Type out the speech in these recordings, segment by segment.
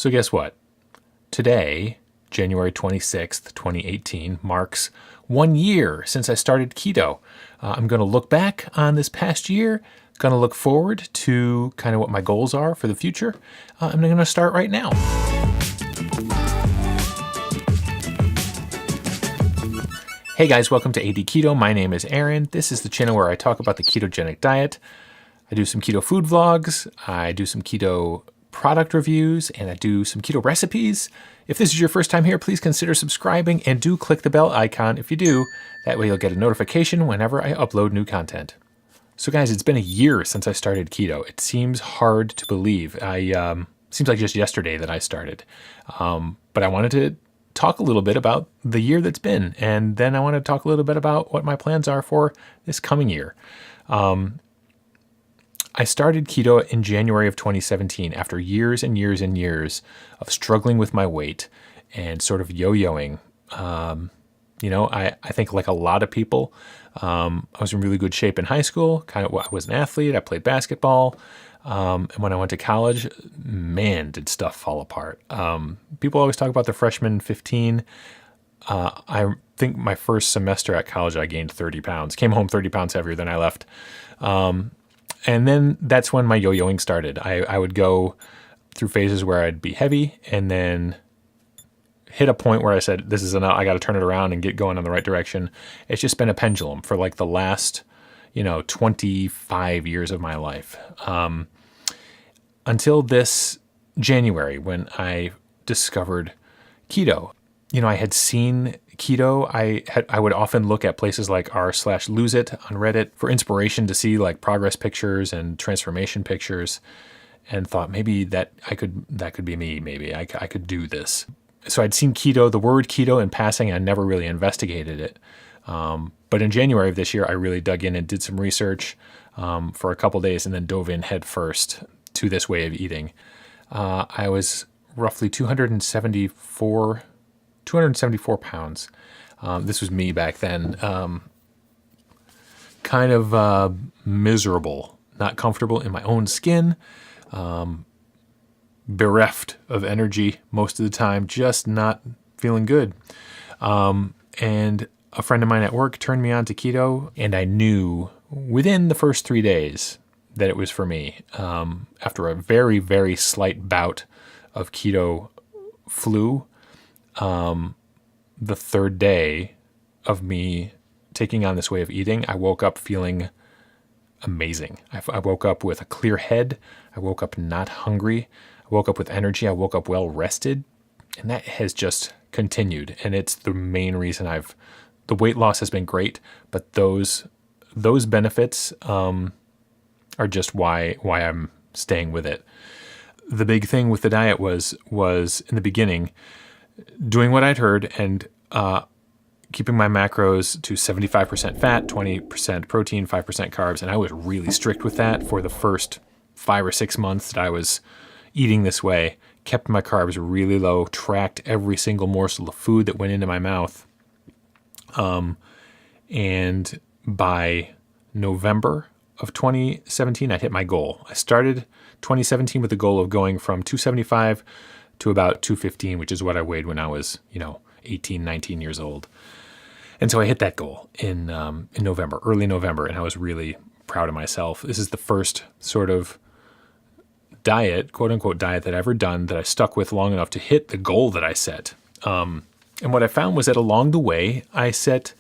So guess what? Today, January 26th, 2018, marks 1 year since I started keto. I'm going to look back on this past year, going to look forward to kind of what my goals are for the future. I'm going to start right now. Hey guys, welcome to AD Keto. My name is Aaron. This is the channel where I talk about the ketogenic diet. I do some keto food vlogs, I do some keto product reviews, and I do some keto recipes. If this is your first time here, please consider subscribing and do click the bell icon if you do. That way you'll get a notification whenever I upload new content. So guys, it's been a year since I started keto. It seems hard to believe. Seems like just yesterday that I started. But I wanted to talk a little bit about the year that's been, and then I want to talk a little bit about what my plans are for this coming year. I started keto in January of 2017 after years and years and years of struggling with my weight and sort of yo-yoing. I think like a lot of people, I was in really good shape in high school. I was an athlete. I played basketball. And when I went to college, man, did stuff fall apart. People always talk about the freshman 15. I think my first semester at college, I gained 30 pounds, came home 30 pounds heavier than I left. And then that's when my yo-yoing started. I would go through phases where I'd be heavy and then hit a point where I said, this is enough. I got to turn it around and get going in the right direction. It's just been a pendulum for like the last, 25 years of my life. Until this January when I discovered keto. I had seen keto. I would often look at places like r/lose it on Reddit for inspiration to see like progress pictures and transformation pictures, and thought maybe that could be me. Maybe I could do this. So I'd seen keto, the word keto in passing. I never really investigated it. But in January of this year, I really dug in and did some research for a couple days, and then dove in head first to this way of eating. I was roughly 274 pounds. This was me back then. Kind of miserable, not comfortable in my own skin, bereft of energy most of the time, just not feeling good. And a friend of mine at work turned me on to keto, and I knew within the first 3 days that it was for me. After a very, very slight bout of keto flu, the third day of me taking on this way of eating, I woke up feeling amazing. I woke up with a clear head. I woke up not hungry. I woke up with energy. I woke up well rested. And that has just continued. And it's the main reason the weight loss has been great, but those benefits are just why I'm staying with it. The big thing with the diet was in the beginning, doing what I'd heard and keeping my macros to 75% fat, 20% protein, 5% carbs. And I was really strict with that for the first 5 or 6 months that I was eating this way. Kept my carbs really low, tracked every single morsel of food that went into my mouth. And by November of 2017, I hit my goal. I started 2017 with the goal of going from 275 to about 215, which is what I weighed when I was, 18, 19 years old. And so I hit that goal in November, early November, and I was really proud of myself. This is the first sort of diet, quote unquote diet, that I ever done that I stuck with long enough to hit the goal that I set. And what I found was that along the way, I set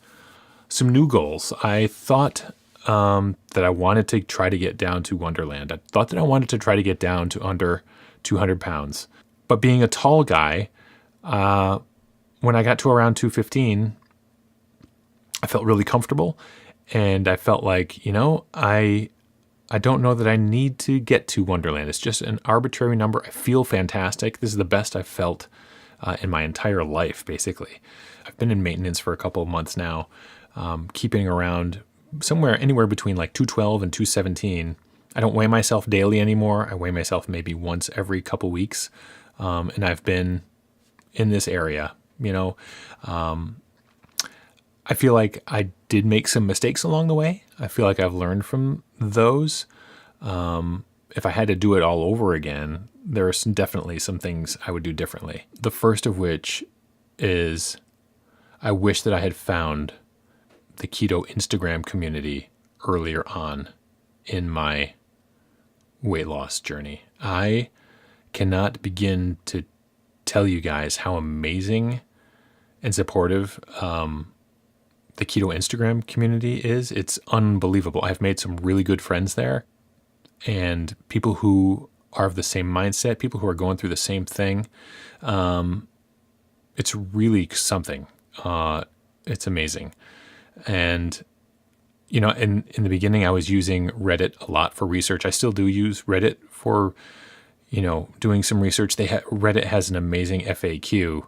some new goals. I thought that I wanted to try to get down to Wonderland. I thought that I wanted to try to get down to under 200 pounds. But being a tall guy, when I got to around 215, I felt really comfortable. And I felt like, I don't know that I need to get to Wonderland. It's just an arbitrary number. I feel fantastic. This is the best I've felt in my entire life, basically. I've been in maintenance for a couple of months now, keeping around anywhere between like 212 and 217. I don't weigh myself daily anymore. I weigh myself maybe once every couple weeks. And I've been in this area, I feel like I did make some mistakes along the way. I feel like I've learned from those. And if I had to do it all over again, there are definitely some things I would do differently. The first of which is I wish that I had found the keto Instagram community earlier on in my weight loss journey. I cannot begin to tell you guys how amazing and supportive the keto Instagram community is. It's unbelievable. I've made some really good friends there, and people who are of the same mindset, people who are going through the same thing. It's really something. It's amazing. And, in the beginning, I was using Reddit a lot for research. I still do use Reddit for, doing some research. Reddit has an amazing FAQ,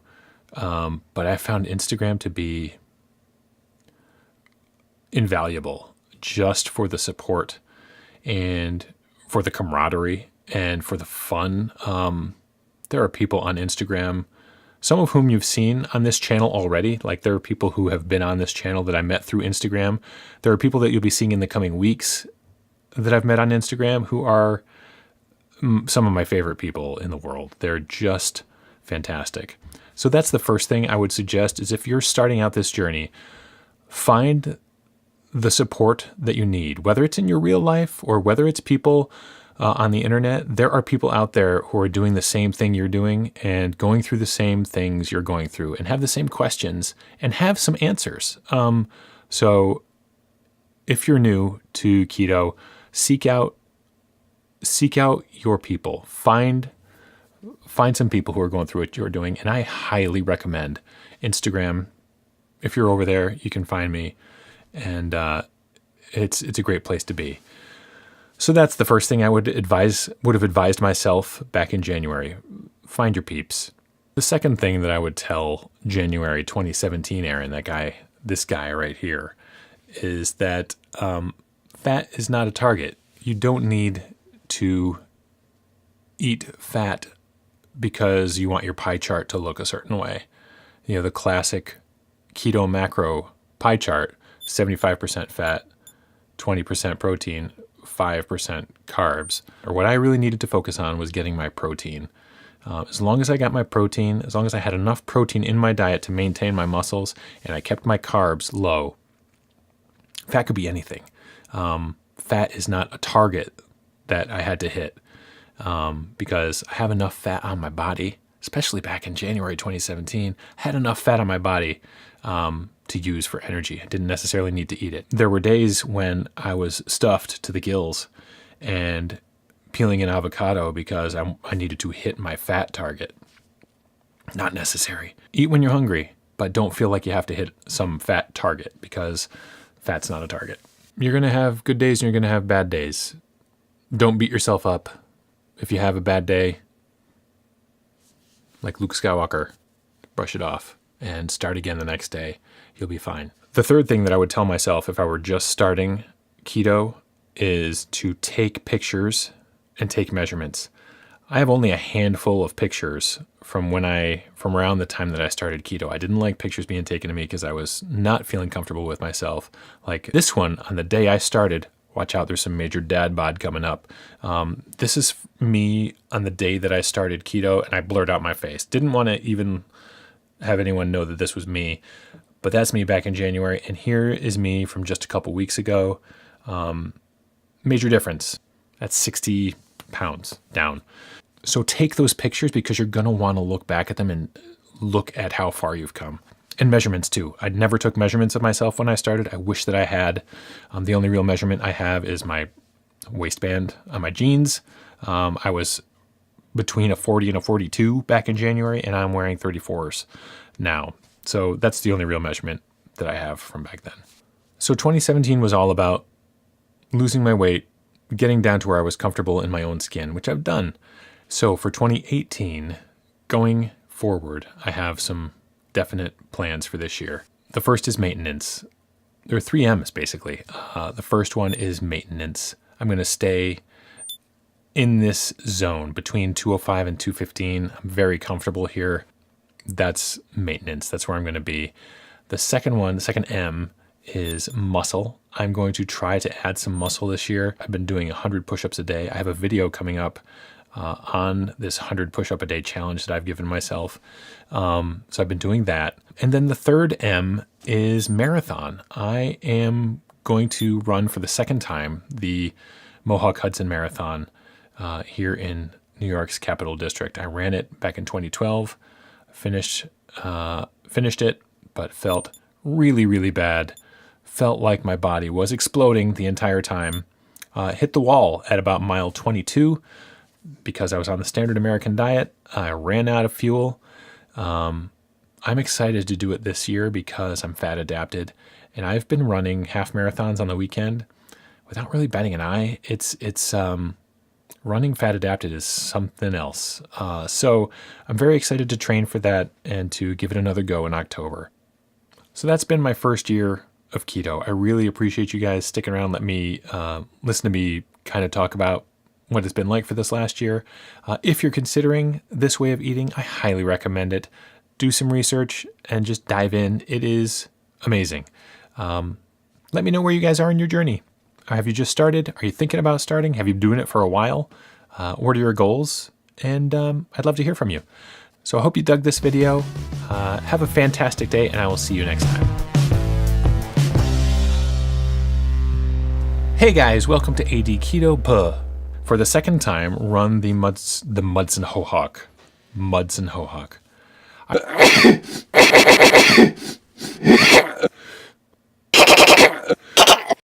but I found Instagram to be invaluable just for the support and for the camaraderie and for the fun. There are people on Instagram, some of whom you've seen on this channel already. Like, there are people who have been on this channel that I met through Instagram. There are people that you'll be seeing in the coming weeks that I've met on Instagram who are some of my favorite people in the world. They're just fantastic. So that's the first thing I would suggest, is if you're starting out this journey, find the support that you need, whether it's in your real life or whether it's people on the internet. There are people out there who are doing the same thing you're doing and going through the same things you're going through and have the same questions and have some answers. So if you're new to keto, seek out your people. Find some people who are going through what you're doing, and I highly recommend Instagram. If you're over there, you can find me, and it's a great place to be. So that's the first thing I would have advised myself back in January. Find your peeps. The second thing that I would tell January 2017 Aaron, this guy right here, is that fat is not a target. You don't need to eat fat because you want your pie chart to look a certain way. The classic keto macro pie chart: 75% fat, 20% protein, 5% carbs. Or what I really needed to focus on was getting my protein. As long as I got my protein, as long as I had enough protein in my diet to maintain my muscles, and I kept my carbs low, fat could be anything. Fat is not a target that I had to hit, because I have enough fat on my body, especially back in January 2017. I had enough fat on my body to use for energy. I didn't necessarily need to eat it. There were days when I was stuffed to the gills and peeling an avocado because I needed to hit my fat target. Not necessary. Eat when you're hungry, but don't feel like you have to hit some fat target, because fat's not a target. You're going to have good days and you're going to have bad days. Don't beat yourself up. If you have a bad day, like Luke Skywalker, brush it off and start again the next day. You'll be fine. The third thing that I would tell myself if I were just starting keto is to take pictures and take measurements. I have only a handful of pictures from around the time that I started keto. I didn't like pictures being taken of me because I was not feeling comfortable with myself. Like this one, on the day I started, watch out, there's some major dad bod coming up. This is me on the day that I started keto, and I blurred out my face. Didn't want to even have anyone know that this was me, but that's me back in January. And here is me from just a couple weeks ago. Major difference. That's 60 pounds down. So take those pictures, because you're going to want to look back at them and look at how far you've come. And measurements too. I never took measurements of myself when I started. I wish that I had. The only real measurement I have is my waistband on my jeans. I was between a 40 and a 42 back in January, and I'm wearing 34s now. So that's the only real measurement that I have from back then. So 2017 was all about losing my weight, getting down to where I was comfortable in my own skin, which I've done. So for 2018, going forward, I have some definite plans for this year. The first is maintenance. There are 3 M's basically. The first one is maintenance. I'm going to stay in this zone between 205 and 215. I'm very comfortable here. That's maintenance. That's where I'm going to be. The second M is muscle. I'm going to try to add some muscle this year. I've been doing 100 push-ups a day. I have a video coming up on this 100 push-up a day challenge that I've given myself. So I've been doing that. And then the third M is marathon. I am going to run for the second time the Mohawk Hudson Marathon here in New York's Capital District. I ran it back in 2012, finished it, but felt really, really bad. Felt like my body was exploding the entire time. Hit the wall at about mile 22 because I was on the standard American diet. I ran out of fuel. I'm excited to do it this year because I'm fat adapted, and I've been running half marathons on the weekend without really batting an eye. It's running fat adapted is something else. So I'm very excited to train for that and to give it another go in October. So that's been my first year of keto. I really appreciate you guys sticking around. Let me listen to me kind of talk about what it's been like for this last year. If you're considering this way of eating, I highly recommend it. Do some research and just dive in. It is amazing. Let me know where you guys are in your journey. Have you just started? Are you thinking about starting? Have you been doing it for a while? What are your goals? And I'd love to hear from you. So I hope you dug this video. Have a fantastic day, and I will see you next time. Hey guys, welcome to AD Keto Puh. For the second time, run the Muds and Hohawk.